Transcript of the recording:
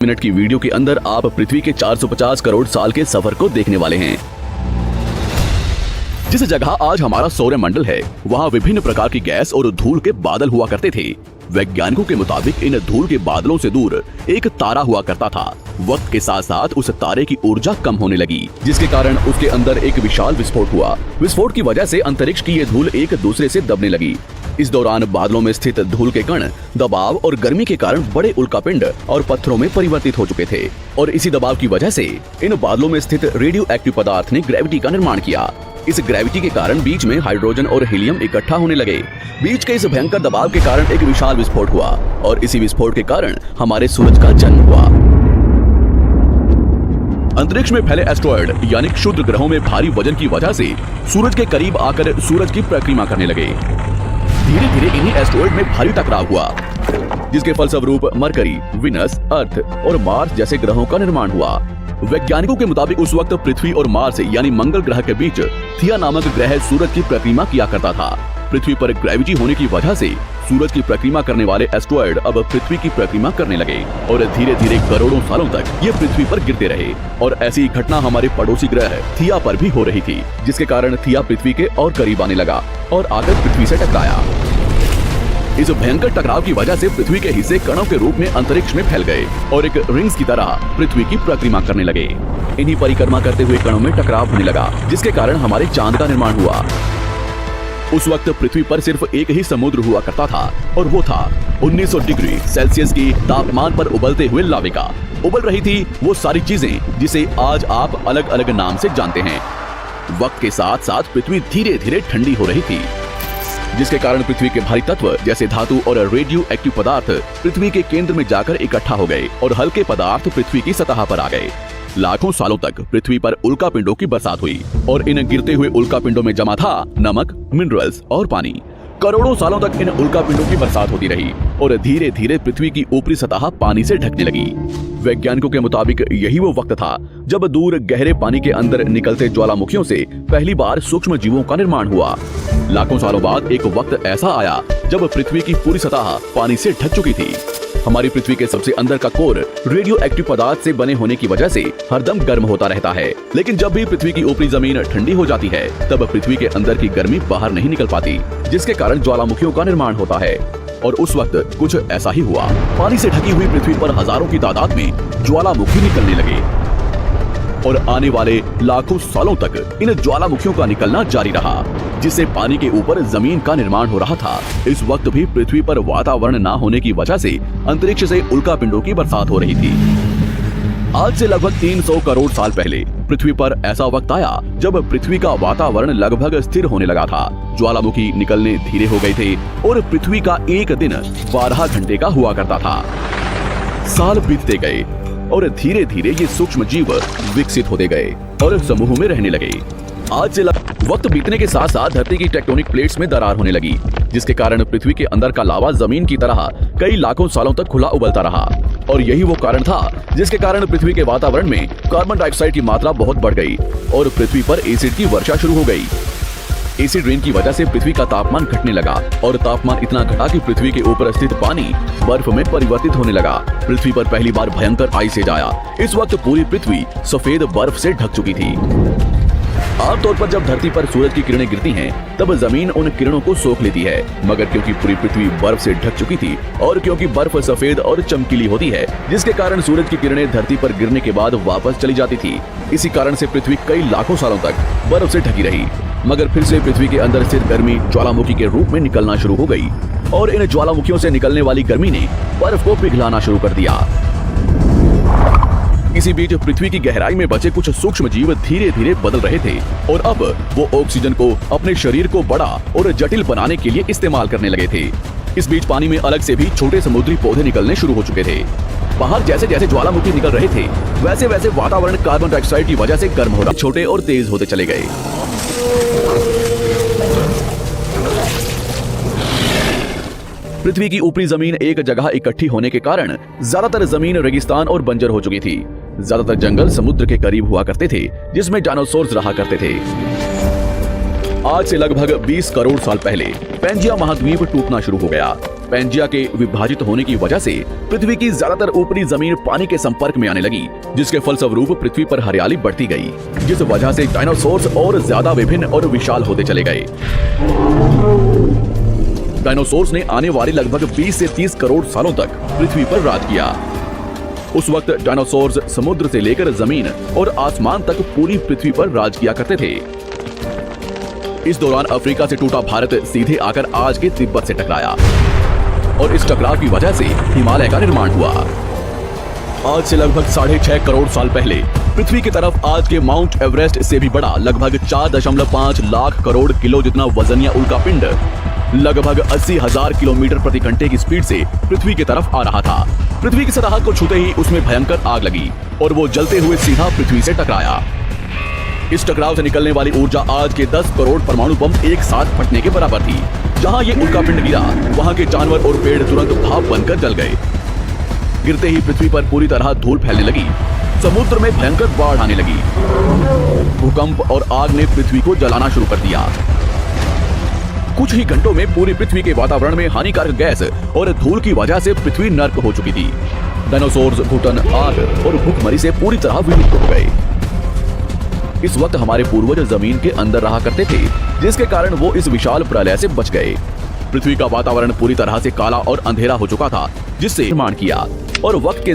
Minute की video के अंदर आप पृथ्वी के 450 करोड़ साल के सफर को देखने वाले हैं। जिस जगह आज हमारा सौरमंडल है, वहाँ विभिन्न प्रकार की गैस और धूल के बादल हुआ करते थे। वैज्ञानिकों के मुताबिक इन धूल के बादलों से दूर एक तारा हुआ करता था। वक्त के साथ साथ उस तारे की ऊर्जा कम होने लगी, जिसके कारण उसके अंदर एक विशाल विस्फोट हुआ। विस्फोट की वजह से अंतरिक्ष की ये धूल एक दूसरे से दबने लगी। इस दौरान बादलों में स्थित धूल के कण दबाव और गर्मी के कारण बड़े उल्कापिंड और पत्थरों में परिवर्तित हो चुके थे, और इसी दबाव की वजह से इन बादलों में स्थित रेडियो एक्टिव पदार्थ ने ग्रेविटी का निर्माण किया। इस ग्रेविटी के कारण बीच में हाइड्रोजन और हीलियम इकट्ठा होने लगे। बीच के इस भयंकर दबाव के कारण एक विशाल विस्फोट हुआ, और इसी विस्फोट के कारण हमारे सूरज का जन्म हुआ। अंतरिक्ष में फैले एस्ट्रॉयड यानी क्षुद्र ग्रहों में भारी वजन की वजह से सूरज के करीब आकर सूरज की परिक्रमा करने लगे। धीरे धीरे इन्हीं एस्ट्रॉयड में भारी टकराव हुआ, जिसके फलस्वरूप मरकरी, विनस, अर्थ और मार्स जैसे ग्रहों का निर्माण हुआ। वैज्ञानिकों के मुताबिक उस वक्त पृथ्वी और मार्स यानी मंगल ग्रह के बीच थिया नामक ग्रह सूरज की परिक्रमा किया करता था। पृथ्वी पर ग्रेविटी होने की वजह से सूरज की परिक्रमा करने वाले एस्ट्रॉयड अब पृथ्वी की परिक्रमा करने लगे, और धीरे धीरे करोड़ों सालों तक ये पृथ्वी पर गिरते रहे। और ऐसी घटना हमारे पड़ोसी ग्रह थिया पर भी हो रही थी, जिसके कारण थिया पृथ्वी के और करीब आने लगा और आकर पृथ्वी से टकराया। इस भयंकर टकराव की वजह से पृथ्वी के हिस्से कणों के रूप में अंतरिक्ष में फैल गए और एक रिंग्स की तरह पृथ्वी की परिक्रमा करने लगे। इन्हीं परिक्रमा करते हुए कणों में टकराव होने लगा, जिसके कारण हमारे चांद का निर्माण हुआ। उस वक्त पृथ्वी पर सिर्फ एक ही समुद्र हुआ करता था, और वो था 1900 डिग्री सेल्सियस की तापमान पर उबलते हुए लाविका। उबल रही थी वो सारी चीजें जिसे आज आप अलग अलग नाम से जानते हैं। वक्त के साथ साथ पृथ्वी धीरे धीरे ठंडी हो रही थी, जिसके कारण पृथ्वी के भारी तत्व जैसे धातु और रेडियो एक्टिव पदार्थ पृथ्वी के केंद्र में जाकर इकट्ठा हो गए, और हल्के पदार्थ पृथ्वी की सतह पर आ गए। लाखों सालों तक पृथ्वी पर उल्कापिंडों की बरसात हुई, और इन गिरते हुए उल्कापिंडों में जमा था नमक, मिनरल्स और पानी। करोड़ों सालों तक इन उल्कापिंडों की बरसात होती रही, और धीरे धीरे पृथ्वी की ऊपरी सतह पानी से ढकने लगी। वैज्ञानिकों के मुताबिक यही वो वक्त था जब दूर गहरे पानी के अंदर निकलते ज्वालामुखियों से पहली बार सूक्ष्म जीवों का निर्माण हुआ। लाखों सालों बाद एक वक्त ऐसा आया जब पृथ्वी की पूरी सतह पानी से ढक चुकी थी। हमारी पृथ्वी के सबसे अंदर का कोर रेडियो एक्टिव पदार्थ से बने होने की वजह से हरदम गर्म होता रहता है, लेकिन जब भी पृथ्वी की ऊपरी जमीन ठंडी हो जाती है, तब पृथ्वी के अंदर की गर्मी बाहर नहीं निकल पाती, जिसके कारण ज्वालामुखियों का निर्माण होता है। और उस वक्त कुछ ऐसा ही हुआ। पानी से ढकी हुई पृथ्वी पर हजारों की तादाद में ज्वालामुखी निकलने लगे, और आने वाले लाखों सालों तक इन ज्वालामुखियों का निकलना जारी रहा, जिससे पानी के ऊपर जमीन का निर्माण हो रहा था। इस वक्त भी पृथ्वी पर वातावरण न होने की वजह से अंतरिक्ष से उल्कापिंडों की बरसात हो रही थी। आज से लगभग 300 करोड़ साल पहले पृथ्वी पर ऐसा वक्त आया जब पृथ्वी का वातावरण लगभग स्थिर होने लगा था। ज्वालामुखी निकलने धीरे हो गए थे, और पृथ्वी का एक दिन 12 घंटे का हुआ करता था। साल बीतते गए, और धीरे धीरे ये सूक्ष्म जीव विकसित होते गए और समूह में रहने लगे। आज से वक्त बीतने के साथ साथ धरती की टेक्टोनिक प्लेट्स में दरार होने लगी, जिसके कारण पृथ्वी के अंदर का लावा जमीन की तरह कई लाखों सालों तक खुला उबलता रहा। और यही वो कारण था जिसके कारण पृथ्वी के वातावरण में कार्बन डाइऑक्साइड की मात्रा बहुत बढ़ गई, और पृथ्वी पर एसिड की वर्षा शुरू हो गई। एसिड रेन की वजह से पृथ्वी का तापमान घटने लगा, और तापमान इतना घटा कि पृथ्वी के ऊपर स्थित पानी बर्फ में परिवर्तित होने लगा। पृथ्वी पर पहली बार भयंकर आइस एज आया। इस वक्त पूरी पृथ्वी सफेद बर्फ से ढक चुकी थी। आमतौर पर जब धरती पर सूरज की किरणें गिरती हैं, तब जमीन उन किरणों को सोख लेती है, मगर क्योंकि पूरी पृथ्वी बर्फ से ढक चुकी थी, और क्योंकि बर्फ सफेद और चमकीली होती है, जिसके कारण सूरज की किरणें धरती पर गिरने के बाद वापस चली जाती थी। इसी कारण से पृथ्वी कई लाखों सालों तक बर्फ से ढकी रही, मगर फिर से पृथ्वी के अंदर स्थित गर्मी ज्वालामुखी के रूप में निकलना शुरू हो गई, और इन ज्वालामुखियों से निकलने वाली गर्मी ने बर्फ को पिघलाना शुरू कर दिया। इसी बीच पृथ्वी की गहराई में बचे कुछ सूक्ष्म जीव धीरे धीरे बदल रहे थे, और अब वो ऑक्सीजन को अपने शरीर को बड़ा और जटिल बनाने के लिए इस्तेमाल करने लगे थे। इस बीच पानी में अलग से भी छोटे समुद्री पौधे निकलने शुरू हो चुके थे। बाहर जैसे जैसे ज्वालामुखी निकल रहे थे, वैसे वैसे वातावरण कार्बन डाइऑक्साइड की वजह से गर्म हो रहा, छोटे और तेज होते चले गए। पृथ्वी की ऊपरी जमीन एक जगह इकट्ठी होने के कारण ज्यादातर जमीन रेगिस्तान और बंजर हो चुकी थी। ज्यादातर जंगल समुद्र के करीब हुआ करते थे, जिसमें डायनासोर्स रहा करते थे। आज से लगभग 20 करोड़ साल पहले पैंजिया महाद्वीप टूटना शुरू हो गया। पैंजिया के विभाजित होने की वजह से पृथ्वी की ज्यादातर ऊपरी जमीन पानी के संपर्क में आने लगी, जिसके फलस्वरूप पृथ्वी पर हरियाली बढ़ती गई, जिस वजह से डायनासोर्स और ज्यादा विभिन्न और विशाल होते चले गए। डायनासोर्स ने आने वाले लगभग 20 से 30 करोड़ सालों तक पृथ्वी पर राज किया। उस वक्त डायनासोर्स समुद्र से लेकर जमीन और आसमान तक पूरी पृथ्वी पर राज किया करते थे। इस दौरान अफ्रीका से टूटा भारत सीधे आकर आज के तिब्बत से टकराया और इस टकराव की वजह से हिमालय का निर्माण हुआ। आज से लगभग 6.5 करोड़ साल पहले पृथ्वी की तरफ आज के माउंट एवरेस्ट से भी बड़ा लगभग 4.5 लाख करोड़ किलो जितना वजनिया उल्कापिंड लगभग 80,000 किलोमीटर प्रति घंटे की स्पीड से पृथ्वी की तरफ आ रहा था। पृथ्वी की सतह को छूते ही उसमें भयंकर आग लगी और वो जलते हुए सीधा पृथ्वी से टकराया। इस टकराव से निकलने वाली ऊर्जा आज के 10 करोड़ परमाणु बम एक साथ फटने के बराबर थी। जहां ये उल्कापिंड गिरा, वहां के जानवर और पेड़ तुरंत भाप बनकर जल गए। गिरते ही पृथ्वी पर पूरी तरह धूल फैलने लगी, समुद्र में भयंकर बाढ़ आने लगी। भूकंप और आग ने पृथ्वी को जलाना शुरू कर दिया। कुछ ही घंटों में पूरी पृथ्वी के वातावरण में हानिकारक गैस और धूल की वजह से पृथ्वी नर्क हो चुकी थी। डायनासोर्स घुटन, आग और भूखमरी से पूरी तरह विलुप्त हो गए। इस वक्त हमारे पूर्वज जमीन के अंदर रहा करते थे, जिसके कारण वो इस विशाल प्रलय से बच गए। पृथ्वी का वातावरण पूरी तरह से काला और अंधेरा हो चुका था, जिससे निर्माण किया और वक्त के